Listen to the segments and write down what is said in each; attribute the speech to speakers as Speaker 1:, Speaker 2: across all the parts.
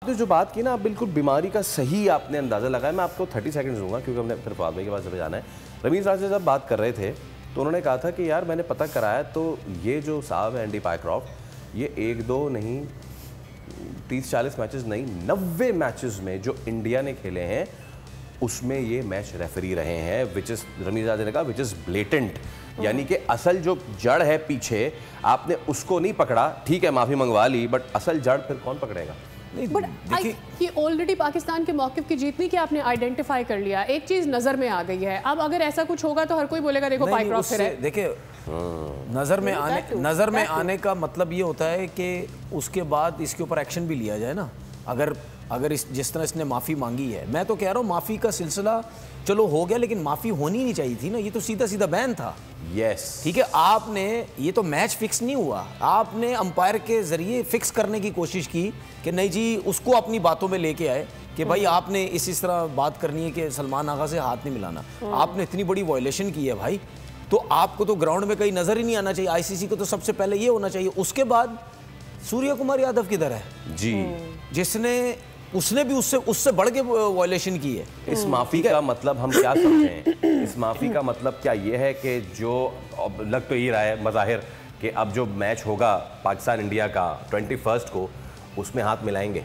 Speaker 1: तो जो बात की ना, आप बिल्कुल बीमारी का सही आपने अंदाज़ा लगाया। मैं आपको 30 सेकंड्स दूंगा क्योंकि हमने फिर फवाद भाई के पास जब जाना है। रमीज़ राज से जब बात कर रहे थे तो उन्होंने कहा था कि यार मैंने पता कराया तो ये जो साहब है एंडी पायक्रॉफ्ट, ये 1-2 नहीं 30-40 मैचेस नहीं 90 मैचेस में जो इंडिया ने खेले हैं उसमें ये मैच रेफरी रहे हैं, विच इज़ रमीज़ राज ने कहा विच इज़ ब्लेटेंट, यानी कि असल जो जड़ है पीछे आपने उसको नहीं पकड़ा। ठीक है माफ़ी मंगवा ली, बट असल जड़ फिर कौन पकड़ेगा?
Speaker 2: बट ये ऑलरेडी पाकिस्तान के मौक़िफ़ की जीतनी कि आपने आइडेंटिफाई कर लिया, एक चीज़ नज़र में आ गई है। अब अगर ऐसा कुछ होगा तो हर कोई बोलेगा देखो पायक्रॉफ्ट है।
Speaker 3: देखिए नज़र में आने का मतलब ये होता है कि उसके बाद इसके ऊपर एक्शन भी लिया जाए ना। अगर जिस तरह इसने माफ़ी मांगी है, मैं तो कह रहा हूँ माफ़ी का सिलसिला चलो हो गया, लेकिन माफ़ी होनी नहीं चाहिए थी ना। ये तो सीधा सीधा बैन था।
Speaker 1: यस
Speaker 3: ठीक है, आपने ये तो मैच फिक्स नहीं हुआ, आपने अंपायर के ज़रिए फिक्स करने की कोशिश की कि नहीं जी, उसको अपनी बातों में लेके आए कि भाई आपने इस तरह बात करनी है कि सलमान आगा से हाथ नहीं मिलाना। आपने इतनी बड़ी वायलेशन की है भाई, तो आपको तो ग्राउंड में कहीं नज़र ही नहीं आना चाहिए। आईसीसी को तो सबसे पहले ये होना चाहिए। उसके बाद सूर्य कुमार यादव किधर है
Speaker 1: जी,
Speaker 3: उसने भी उससे बढ़ के वायलेशन की है।
Speaker 1: इस माफ़ी का मतलब हम क्या समझें? इस माफ़ी का मतलब क्या ये है कि जो लग तो ये रहा है मज़ाहिर कि अब जो मैच होगा पाकिस्तान इंडिया का 21 को, उसमें हाथ मिलाएंगे?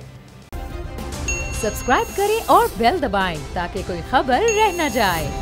Speaker 4: सब्सक्राइब करें और बेल दबाएं ताकि कोई खबर रह न जाए।